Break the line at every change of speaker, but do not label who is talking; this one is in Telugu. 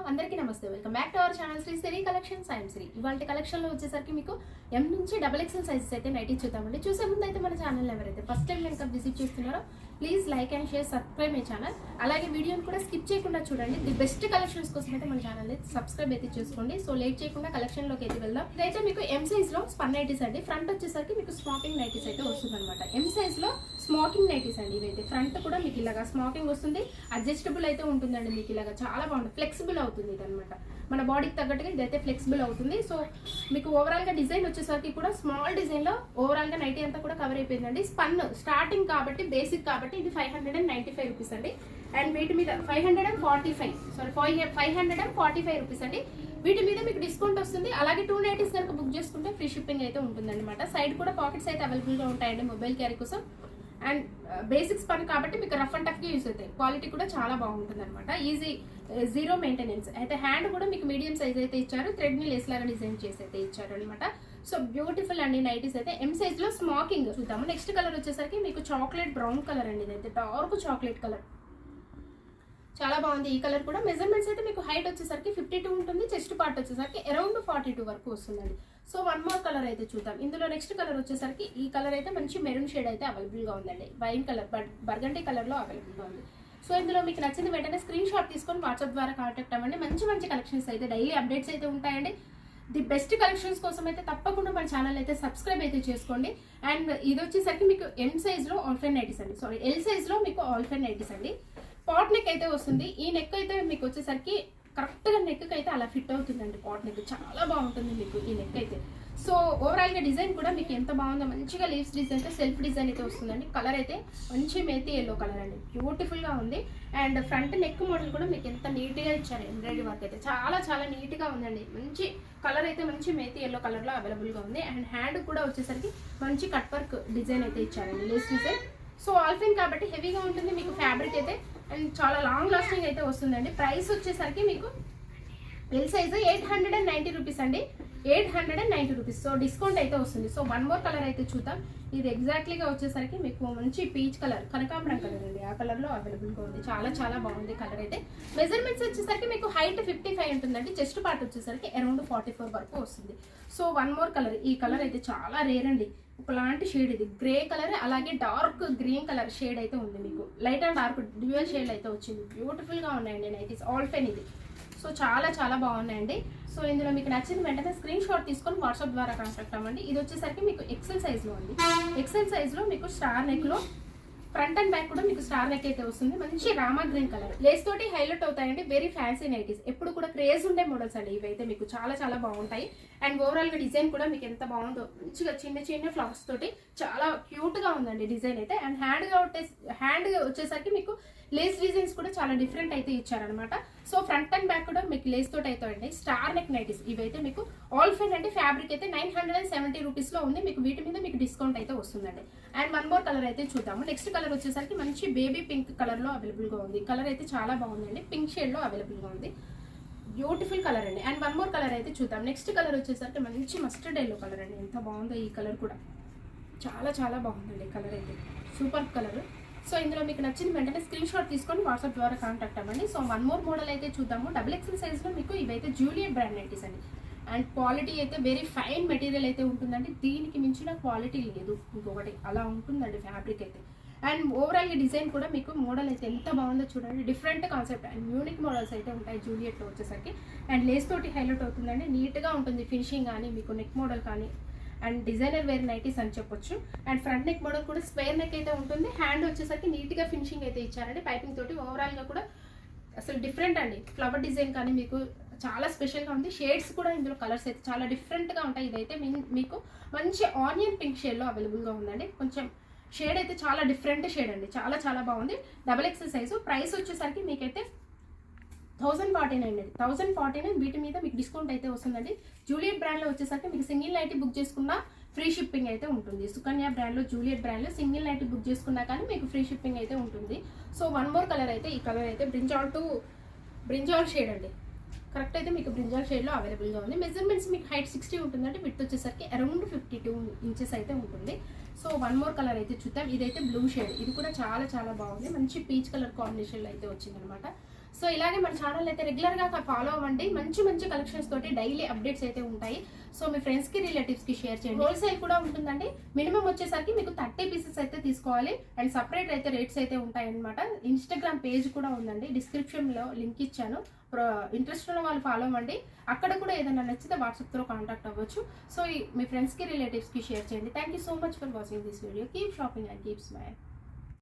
అందరికీ నమస్తే. Welcome back to our channel Sri Siri collections. I am Sri. ఇవాళ కలెక్షన్ లో వచ్చేసరికి మీకు ఎం నుంచి XXL సైజెస్ అయితే నైటీ చూద్దామండి. చూసే ముందు అయితే మన ఛానల్ ఎవరైతే ఫస్ట్ టైం కనుక విజిట్ చేస్తున్నారో please like and share, subscribe my channel. అలాగే వీడియోని కూడా స్కిప్ చేయకుండా చూడండి. ది బెస్ట్ కలెక్షన్స్ కోసం అయితే మన ఛానల్ సబ్స్క్రైబ్ అయితే చేసుకోండి. సో లేట్ చేయకుండా కలెక్షన్ లోకి అయితే వెళ్దాం. ఇదైతే మీకు ఎం సైజ్ లో స్పన్ నైటీస్ అండి. ఫ్రంట్ వచ్చేసరికి మీకు స్మోకింగ్ నైటీస్ అయితే వస్తుంది అనమాట. ఎం సైజ్ లో స్మోకింగ్ నైటీస్ అండి. ఇవైతే ఫ్రంట్ కూడా మీకు ఇలాగా స్మోకింగ్ వస్తుంది, అడ్జస్టబుల్ అయితే ఉంటుందండి. మీకు ఇలాగా చాలా బాగుంటుంది, ఫ్లెక్సిబుల్ అవుతుంది ఇది అనమాట. మన బాడీకి తగ్గట్టుగా ఇదైతే ఫ్లెక్సిబుల్ అవుతుంది. సో మీకు ఓవరాల్ గా డిజైన్ వచ్చేసరికి కూడా స్మాల్ డిజైన్ లో ఓవరాల్ గా నైటీ అంతా కూడా కవర్ అయిపోయిందండి. స్పన్ స్టార్టింగ్ కాబట్టి, బేసిక్ కాబట్టి ఇది 595 రూపీస్ అండి. అండ్ వీటి మీద 545 రూపీస్ అండి. వీటి మీద మీకు డిస్కౌంట్ వస్తుంది. అలాగే 2 నైటీస్ కనుక బుక్ చేసుకుంటే ఫ్రీ షిప్పింగ్ అయితే ఉంటుంది అనమాట. సైడ్ కూడా పాకెట్స్ అయితే అవైలబుల్ గా ఉంటాయండి మొబైల్ క్యారీ కోసం. అండ్ బేసిక్స్ పని కాబట్టి మీకు రఫ్ అండ్ టఫ్ గా యూజ్ అవుతాయి. క్వాలిటీ కూడా చాలా బాగుంటుంది అనమాట. Easy, zero maintenance. అయితే హ్యాండ్ కూడా మీకు మీడియం సైజ్ అయితే ఇచ్చారు. థ్రెడ్ ని లేస్ లాగా డిజైన్ చేసి అయితే ఇచ్చారు అనమాట. సో బ్యూటిఫుల్ అండి నైటీస్ అయితే. ఎం సైజ్ లో స్మోకింగ్ చూద్దాము. నెక్స్ట్ కలర్ వచ్చేసరికి మీకు చాక్లెట్ బ్రౌన్ కలర్ అండి. ఇదైతే డార్క్ చాక్లెట్ కలర్, చాలా బాగుంది. ఈ కలర్ కూడా మెజర్మెంట్స్ అయితే మీకు హైట్ వచ్చేసరికి 52 ఉంటుంది, చెస్ట్ పార్ట్ వచ్చేసరికి అరౌండ్ 42 వరకు వస్తుందండి. సో వన్ మోర్ కలర్ అయితే చూద్దాం. ఇందులో నెక్స్ట్ కలర్ వచ్చేసరికి ఈ కలర్ అయితే మంచి మెరూన్ షేడ్ అయితే అవైలబుల్ గా ఉందండి. వైన్ కలర్, బర్గండీ కలర్ లో అవైలబుల్ గా ఉంది. సో ఇందులో మీకు నచ్చింది వెంటనే స్క్రీన్ షాట్ తీసుకొని వాట్సాప్ ద్వారా కాంటాక్ట్ అవ్వండి. మంచి మంచి కలెక్షన్స్ అయితే, డైలీ అప్డేట్స్ అయితే ఉంటాయండి. ది బెస్ట్ కలెక్షన్స్ కోసం అయితే తప్పకుండా మన ఛానల్ అయితే సబ్స్క్రైబ్ అయితే చేసుకోండి. అండ్ ఇది వచ్చేసరికి మీకు ఎం సైజ్ లో ఆల్ఫైన్ నైటీస్ అండి. సారీ, ఎల్ సైజ్ లో మీకు ఆల్ఫైన్ నైటీస్ అండి. పాట్ నెక్ అయితే వస్తుంది. ఈ నెక్ అయితే మీకు వచ్చేసరికి కరెక్ట్ గా నెక్ అయితే అలా ఫిట్ అవుతుందండి. పాట్ నెక్ చాలా బాగుంటుంది మీకు ఈ నెక్ అయితే. సో ఓవరాల్ గా డిజైన్ కూడా మీకు ఎంత బాగుందో, మంచిగా లీవ్స్ డిజైన్ అయితే సెల్ఫ్ డిజైన్ అయితే వస్తుందండి. కలర్ అయితే మంచి మేతి ఎల్లో కలర్ అండి, బ్యూటిఫుల్ గా ఉంది. అండ్ ఫ్రంట్ నెక్ మోడల్ కూడా మీకు ఎంత నీట్ గా ఇచ్చారు. ఎంబ్రాయిడరీ వర్క్ అయితే చాలా చాలా నీట్ గా ఉందండి. మంచి కలర్ అయితే మంచి మేతి ఎల్లో కలర్ లో అవైలబుల్ గా ఉంది. అండ్ హ్యాండ్ కూడా వచ్చేసరికి మంచి కట్ వర్క్ డిజైన్ అయితే ఇచ్చారండి, లేస్ డిజైన్. సో ఆల్ఫైన్ కాబట్టి హెవీగా ఉంటుంది మీకు ఫ్యాబ్రిక్ అయితే. అండ్ చాలా లాంగ్ లాస్టింగ్ అయితే వస్తుందండి. ప్రైస్ వచ్చేసరికి మీకు ఎల్ సైజ్ 890 రూపీస్ అండి. 890 రూపీస్. సో డిస్కౌంట్ అయితే వస్తుంది. సో వన్ మోర్ కలర్ అయితే చూద్దాం. ఇది ఎగ్జాక్ట్లీగా వచ్చేసరికి మీకు మంచి పీచ్ కలర్, కనకాంబరం కలర్ అండి. ఆ కలర్ లో అవైలబుల్ గా ఉంది. చాలా చాలా బాగుంది కలర్ అయితే. మెజర్మెంట్స్ వచ్చేసరికి మీకు హైట్ 55 ఉంటుందండి. చెస్ట్ పార్ట్ వచ్చేసరికి అరౌండ్ 44 వరకు వస్తుంది. So one more colour. ఈ కలర్ అయితే చాలా రేర్ అండి. ఒకలాంటి షేడ్, ఇది గ్రే కలర్, అలాగే డార్క్ గ్రీన్ కలర్ షేడ్ అయితే ఉంది. మీకు light and dark dual shade అయితే వచ్చింది. బ్యూటిఫుల్ గా ఉన్నాయండి నైటీస్. ఆల్ఫైన్ ఇది. సో చాలా చాలా బాగున్నాయండి. సో ఇందులో మీకు నచ్చింది వెంటనే స్క్రీన్ షాట్ తీసుకొని వాట్సాప్ ద్వారా కాంటాక్ట్ అవ్వండి. ఇది వచ్చేసరికి మీకు ఎక్సెల్ సైజ్ లో ఉంది. ఎక్సెల్ సైజ్ లో మీకు స్టార్ నెక్ లో ఫ్రంట్ అండ్ బ్యాక్ కూడా మీకు స్టార్ నెక్ అయితే వస్తుంది. మంచి రామా గ్రీన్ కలర్, లేస్ తోటి హైలైట్ అవుతాయండి. వెరీ ఫ్యాన్సీ నైటీస్, ఎప్పుడు కూడా క్రేజ్ ఉండే మోడల్స్ అండి ఇవైతే. మీకు చాలా చాలా బాగుంటాయి. అండ్ ఓవరాల్ గా డిజైన్ కూడా మీకు ఎంత బాగుందో, మంచిగా చిన్న చిన్న ఫ్లవర్స్ తోటి చాలా క్యూట్ గా ఉందండి డిజైన్ అయితే. అండ్ హ్యాండ్ వచ్చేసరికి మీకు లేస్ డిజైన్స్ కూడా చాలా డిఫరెంట్ అయితే ఇచ్చారనమాట. సో ఫ్రంట్ అండ్ బ్యాక్ కూడా మీకు లేస్ తోటి అయితే అండి. స్టార్ నెక్ నైటీస్ ఇవైతే మీకు ఆల్ఫైన్ అంటే ఫ్యాబ్రిక్ అయితే 970 రూపీస్ లో ఉంది. మీకు వీటి మీద మీకు డిస్కౌంట్ అయితే వస్తుందండి. అండ్ వన్ మోర్ కలర్ అయితే చూద్దాము. నెక్స్ట్ కలర్ వచ్చేసరికి మంచి బేబీ పింక్ కలర్ లో అవైలబుల్ గా ఉంది. కలర్ అయితే చాలా బాగుందండి. పింక్ షేడ్ లో అవైలబుల్ గా ఉంది. బ్యూటిఫుల్ కలర్ అండి. అండ్ వన్ మోర్ కలర్ అయితే చూద్దాం. నెక్స్ట్ కలర్ వచ్చేసరికి మంచి మస్టర్డ్ ఎల్లో కలర్ అండి. ఎంత బాగుందో ఈ కలర్ కూడా, చాలా చాలా బాగుందండి కలర్ అయితే. Super colour. సో ఇందులో మీకు నచ్చింది వెంటనే స్క్రీన్ షాట్ తీసుకొని వాట్సాప్ ద్వారా కాంటాక్ట్ అవ్వండి. సో వన్ మోర్ మోడల్ అయితే చూద్దాము. XXL సైజ్ లో మీకు ఇవైతే జూలియట్ బ్రాండ్ నైటీస్ అండి. అండ్ క్వాలిటీ అయితే వెరీ ఫైన్ మెటీరియల్ అయితే ఉంటుందండి. దీనికి మించిన క్వాలిటీ లేదు ఇంకొకటి, అలా ఉంటుందండి ఫ్యాబ్రిక్ అయితే. అండ్ ఓవరాల్ డిజైన్ కూడా మీకు మోడల్ అయితే ఎంత బాగుందో చూడండి. Different concept and unique models అయితే ఉంటాయి జూలియట్లో వచ్చేసరికి. అండ్ లేస్ తోటి హైలైట్ అవుతుందండి. నీట్గా ఉంటుంది ఫినిషింగ్ కానీ, మీకు నెక్ మోడల్ కానీ. అండ్ డిజైనర్ వేర్ నైటీస్ అని చెప్పొచ్చు. అండ్ ఫ్రంట్ నెక్ మోడల్ కూడా స్క్వేర్ నెక్ అయితే ఉంటుంది. హ్యాండ్ వచ్చేసరికి నీట్గా ఫినిషింగ్ అయితే ఇచ్చారండి పైపింగ్ తోటి. ఓవరాల్గా కూడా అసలు డిఫరెంట్ అండి. ఫ్లవర్ డిజైన్ కానీ మీకు చాలా స్పెషల్గా ఉంది. షేడ్స్ కూడా ఇందులో కలర్స్ అయితే చాలా డిఫరెంట్గా ఉంటాయి. ఇదైతే మీకు మంచి ఆనియన్ పింక్ షేడ్లో అవైలబుల్గా ఉందండి. కొంచెం షేడ్ అయితే చాలా డిఫరెంట్ షేడ్ అండి. చాలా చాలా బాగుంది. XXL size. ప్రైస్ వచ్చేసరికి మీకైతే 1049 అండి. 1049. వీటి మీద మీకు డిస్కౌంట్ అయితే వస్తుందండి. జూలియట్ బ్రాండ్ లో వచ్చేసరికి మీకు సింగిల్ నైటీ బుక్ చేసుకున్నా ఫ్రీ షిప్పింగ్ అయితే ఉంటుంది. సుకన్య బ్రాండ్ లో, జూలియట్ బ్రాండ్ లో సింగిల్ నైటీ బుక్ చేసుకున్నా కానీ మీకు ఫ్రీ షిప్పింగ్ అయితే ఉంటుంది. సో వన్ మోర్ కలర్ అయితే, ఈ కలర్ అయితే బ్రింజాల్ షేడ్ అండి. కరెక్ట్ అయితే మీకు బ్రింజాల్ షేడ్ లో అవైలబుల్ గా ఉంది. మెజర్మెంట్స్ మీకు హైట్ 60 ఉంటుందండి. విడ్త్ వచ్చేసరికి అరౌండ్ 52 ఇంచెస్ అయితే ఉంటుంది. సో వన్ మోర్ కలర్ అయితే చూద్దాం. ఇదైతే బ్లూ షేడ్. ఇది కూడా చాలా చాలా బాగుంది. మంచి పీచ్ కలర్ కాంబినేషన్ లో అయితే వచ్చింది అనమాట. సో ఇలాగే మన ఛానల్ అయితే రెగ్యులర్గా ఫాలో అవ్వండి. మంచి మంచి కలెక్షన్స్ తోటి డైలీ అప్డేట్స్ అయితే ఉంటాయి. సో మీ ఫ్రెండ్స్కి రిలేటివ్స్కి షేర్ చేయండి. హోల్సేల్ కూడా ఉంటుందండి. మినిమం వచ్చేసరికి మీకు 30 పీసెస్ అయితే తీసుకోవాలి. అండ్ సపరేట్ అయితే రేట్స్ అయితే ఉంటాయన్నమాట. ఇన్స్టాగ్రామ్ పేజ్ కూడా ఉందండి, డిస్క్రిప్షన్లో లింక్ ఇచ్చాను. ఇంట్రెస్ట్ ఉన్న వాళ్ళు ఫాలో అవ్వండి. అక్కడ కూడా ఏదైనా నచ్చితే వాట్సాప్ త్రూ కాంటాక్ట్ అవ్వచ్చు. సో మీ ఫ్రెండ్స్కి రిలేటివ్స్కి షేర్ చేయండి. Thank you so much for watching this video. Keep shopping and keep smile.